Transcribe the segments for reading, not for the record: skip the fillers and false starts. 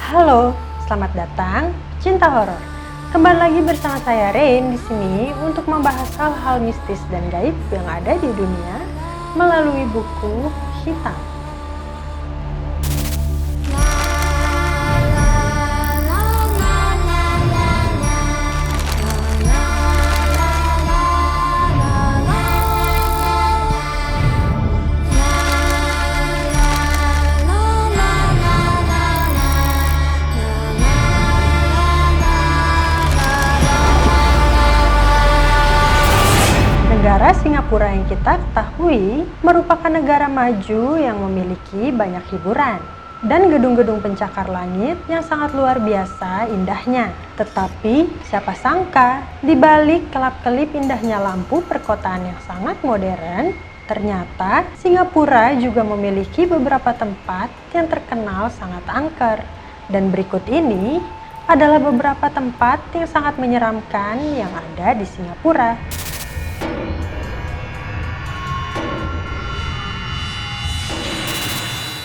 Halo, selamat datang Cinta Horor. Kembali lagi bersama saya Rain di sini untuk membahas hal-hal mistis dan gaib yang ada di dunia melalui buku hitam. Negara Singapura yang kita ketahui merupakan negara maju yang memiliki banyak hiburan dan gedung-gedung pencakar langit yang sangat luar biasa indahnya. Tetapi siapa sangka di balik kelap-kelip indahnya lampu perkotaan yang sangat modern, ternyata Singapura juga memiliki beberapa tempat yang terkenal sangat angker. Dan berikut ini adalah beberapa tempat yang sangat menyeramkan yang ada di Singapura.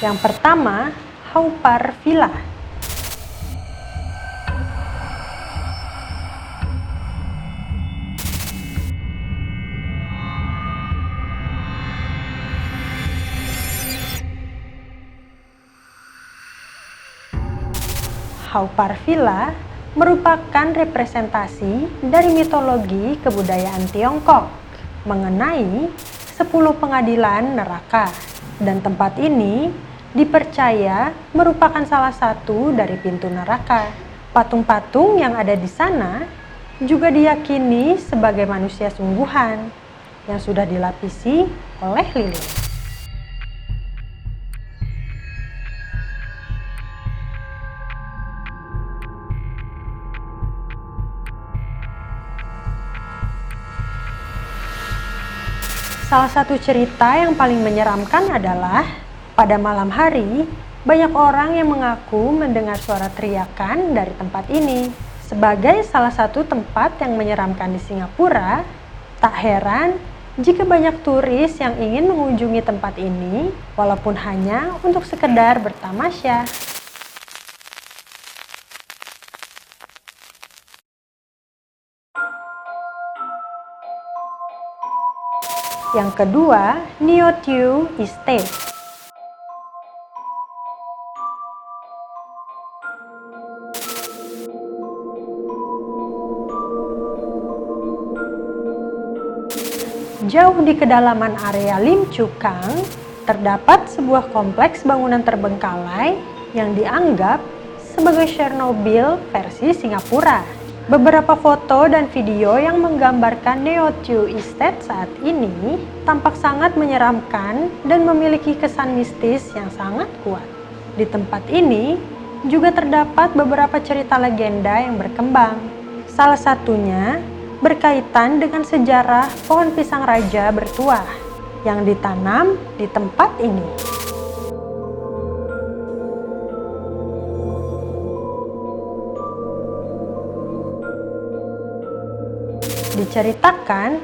Yang pertama, Haw Par Villa. Haw Par Villa merupakan representasi dari mitologi kebudayaan Tiongkok mengenai 10 pengadilan neraka. Dan tempat ini dipercaya merupakan salah satu dari pintu neraka. Patung-patung yang ada di sana juga diyakini sebagai manusia sungguhan yang sudah dilapisi oleh lilin. Salah satu cerita yang paling menyeramkan adalah pada malam hari, banyak orang yang mengaku mendengar suara teriakan dari tempat ini. Sebagai salah satu tempat yang menyeramkan di Singapura, tak heran jika banyak turis yang ingin mengunjungi tempat ini walaupun hanya untuk sekedar bertamasya. Yang kedua, Neo Tiew Estate. Jauh di kedalaman area Lim Chu Kang, terdapat sebuah kompleks bangunan terbengkalai yang dianggap sebagai Chernobyl versi Singapura. Beberapa foto dan video yang menggambarkan Neo Tiew Estate saat ini tampak sangat menyeramkan dan memiliki kesan mistis yang sangat kuat. Di tempat ini juga terdapat beberapa cerita legenda yang berkembang. Salah satunya berkaitan dengan sejarah pohon pisang raja bertuah yang ditanam di tempat ini. Diceritakan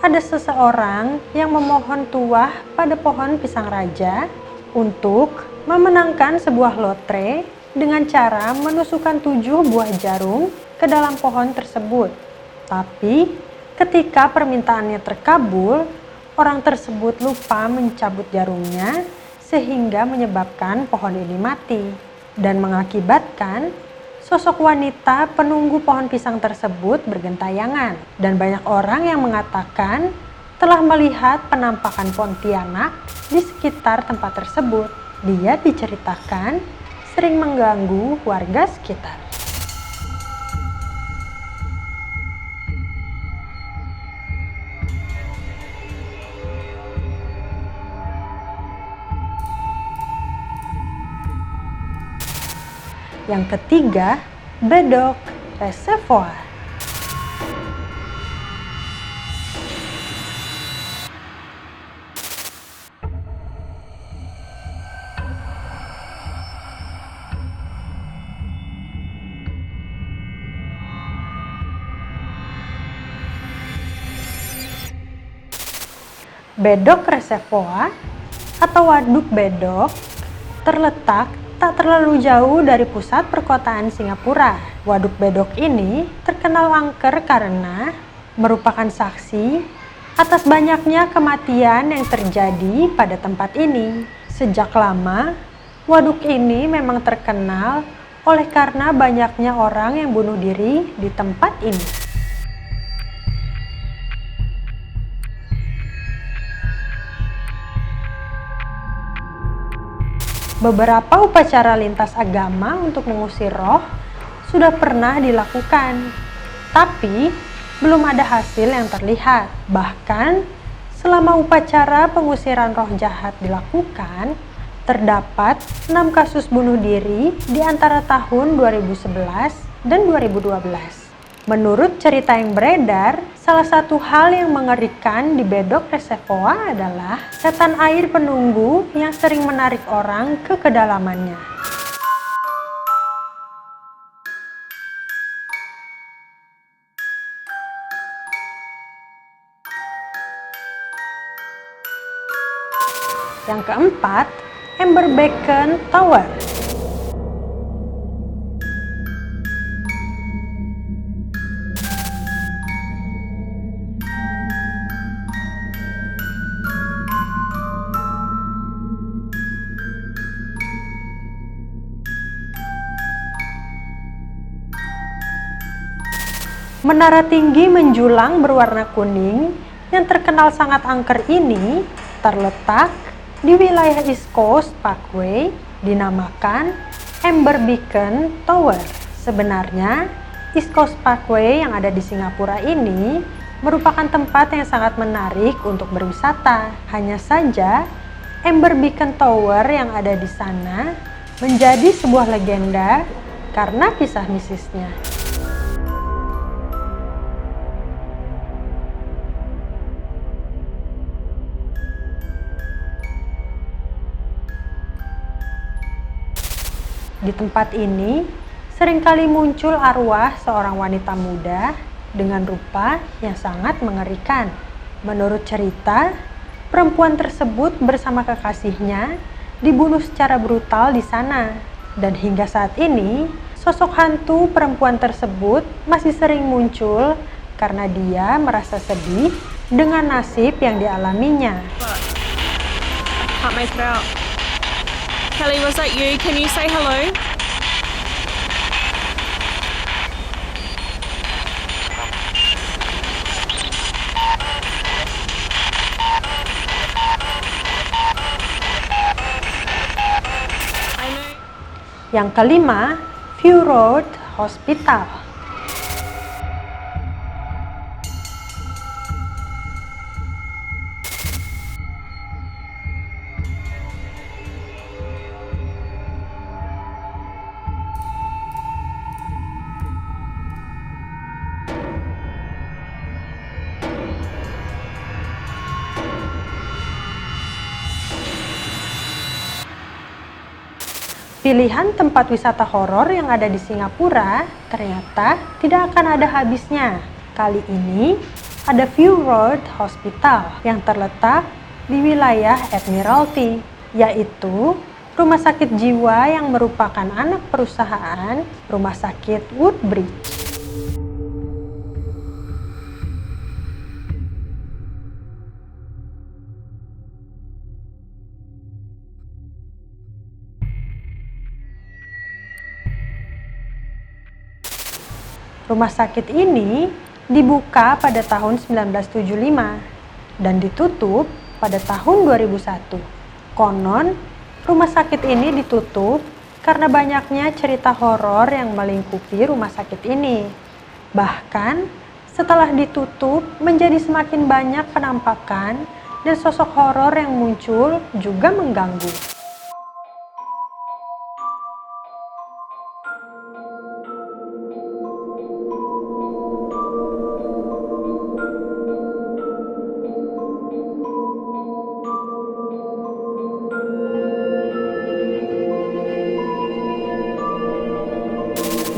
ada seseorang yang memohon tuah pada pohon pisang raja untuk memenangkan sebuah lotre dengan cara menusukkan 7 buah jarum ke dalam pohon tersebut. Tapi ketika permintaannya terkabul, orang tersebut lupa mencabut jarumnya sehingga menyebabkan pohon ini mati dan mengakibatkan sosok wanita penunggu pohon pisang tersebut bergentayangan. Dan banyak orang yang mengatakan telah melihat penampakan Pontianak di sekitar tempat tersebut. Dia diceritakan sering mengganggu warga sekitar. Yang ketiga, Bedok Reservoir. Bedok Reservoir atau Waduk Bedok terletak tak terlalu jauh dari pusat perkotaan Singapura. Waduk Bedok ini terkenal angker karena merupakan saksi atas banyaknya kematian yang terjadi pada tempat ini. Sejak lama, waduk ini memang terkenal oleh karena banyaknya orang yang bunuh diri di tempat ini. Beberapa upacara lintas agama untuk mengusir roh sudah pernah dilakukan, tapi belum ada hasil yang terlihat. Bahkan, selama upacara pengusiran roh jahat dilakukan, terdapat 6 kasus bunuh diri di antara tahun 2011 dan 2012. Menurut cerita yang beredar, salah satu hal yang mengerikan di Bedok Reservoir adalah setan air penunggu yang sering menarik orang ke kedalamannya. Yang keempat, Amber Beacon Tower. Menara tinggi menjulang berwarna kuning yang terkenal sangat angker ini terletak di wilayah East Coast Parkway, dinamakan Amber Beacon Tower. Sebenarnya, East Coast Parkway yang ada di Singapura ini merupakan tempat yang sangat menarik untuk berwisata. Hanya saja, Amber Beacon Tower yang ada di sana menjadi sebuah legenda karena kisah mistisnya. Di tempat ini, seringkali muncul arwah seorang wanita muda dengan rupa yang sangat mengerikan. Menurut cerita, perempuan tersebut bersama kekasihnya dibunuh secara brutal di sana. Dan hingga saat ini, sosok hantu perempuan tersebut masih sering muncul karena dia merasa sedih dengan nasib yang dialaminya. Can't make it out. Kelly, was that you? Can you say hello? Yang kelima, View Road Hospital. Pilihan tempat wisata horor yang ada di Singapura ternyata tidak akan ada habisnya. Kali ini ada View Road Hospital yang terletak di wilayah Admiralty, yaitu rumah sakit jiwa yang merupakan anak perusahaan Rumah Sakit Woodbridge. Rumah sakit ini dibuka pada tahun 1975 dan ditutup pada tahun 2001. Konon, rumah sakit ini ditutup karena banyaknya cerita horor yang melingkupi rumah sakit ini. Bahkan, setelah ditutup menjadi semakin banyak penampakan dan sosok horor yang muncul juga mengganggu.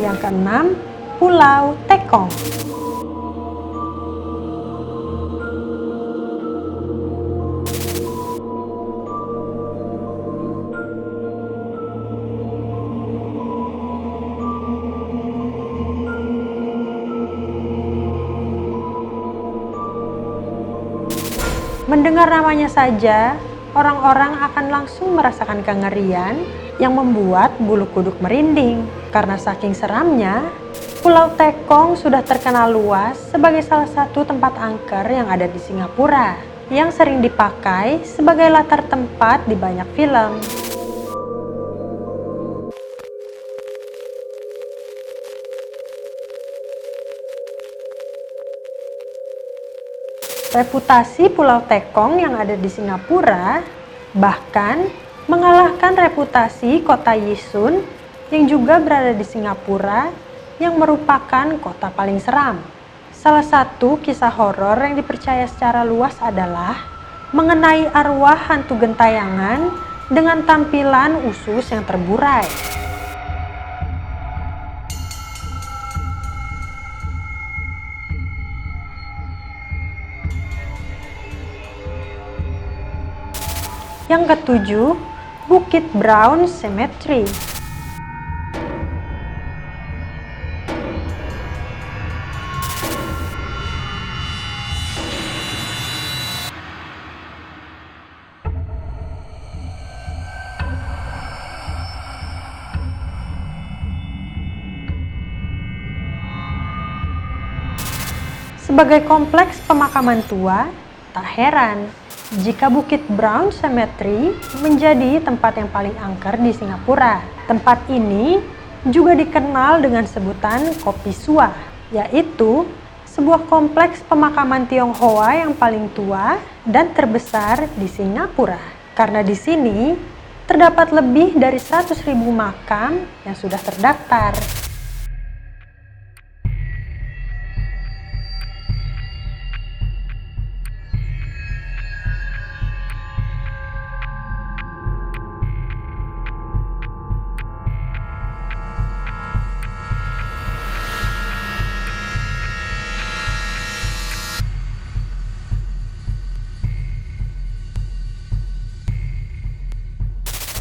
Yang keenam, Pulau Tekong. Mendengar namanya saja, orang-orang akan langsung merasakan kengerian yang membuat bulu kuduk merinding. Karena saking seramnya, Pulau Tekong sudah terkenal luas sebagai salah satu tempat angker yang ada di Singapura, yang sering dipakai sebagai latar tempat di banyak film. Reputasi Pulau Tekong yang ada di Singapura bahkan mengalahkan reputasi kota Yisun yang juga berada di Singapura yang merupakan kota paling seram. Salah satu kisah horor yang dipercaya secara luas adalah mengenai arwah hantu gentayangan dengan tampilan usus yang terburai. Yang ketujuh, Bukit Brown Cemetery. Sebagai kompleks pemakaman tua, tak heran jika Bukit Brown Cemetery menjadi tempat yang paling angker di Singapura. Tempat ini juga dikenal dengan sebutan Kopi Sua, yaitu sebuah kompleks pemakaman Tionghoa yang paling tua dan terbesar di Singapura. Karena di sini terdapat lebih dari 100.000 makam yang sudah terdaftar.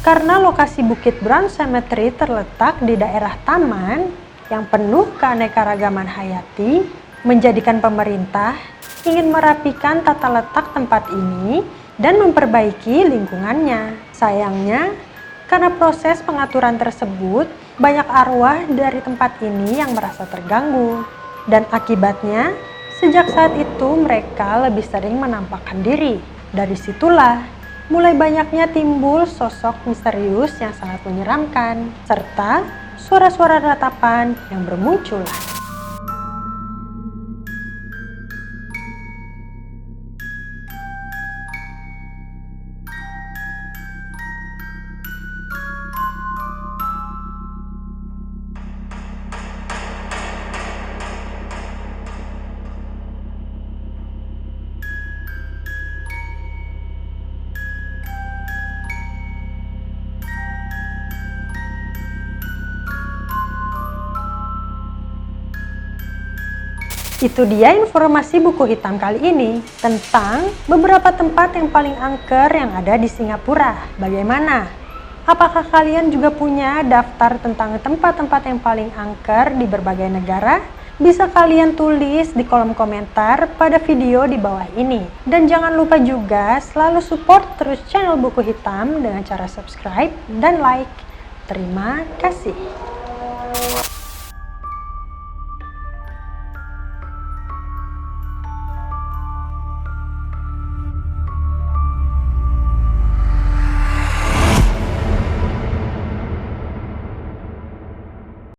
Karena lokasi Bukit Brown Cemetery terletak di daerah taman yang penuh keanekaragaman hayati, menjadikan pemerintah ingin merapikan tata letak tempat ini dan memperbaiki lingkungannya. Sayangnya, karena proses pengaturan tersebut, banyak arwah dari tempat ini yang merasa terganggu. Dan akibatnya, sejak saat itu mereka lebih sering menampakkan diri. Dari situlah mulai banyaknya timbul sosok misterius yang sangat menyeramkan, serta suara-suara ratapan yang bermunculan. Itu dia informasi buku hitam kali ini tentang beberapa tempat yang paling angker yang ada di Singapura. Bagaimana? Apakah kalian juga punya daftar tentang tempat-tempat yang paling angker di berbagai negara? Bisa kalian tulis di kolom komentar pada video di bawah ini. Dan jangan lupa juga selalu support terus channel Buku Hitam dengan cara subscribe dan like. Terima kasih.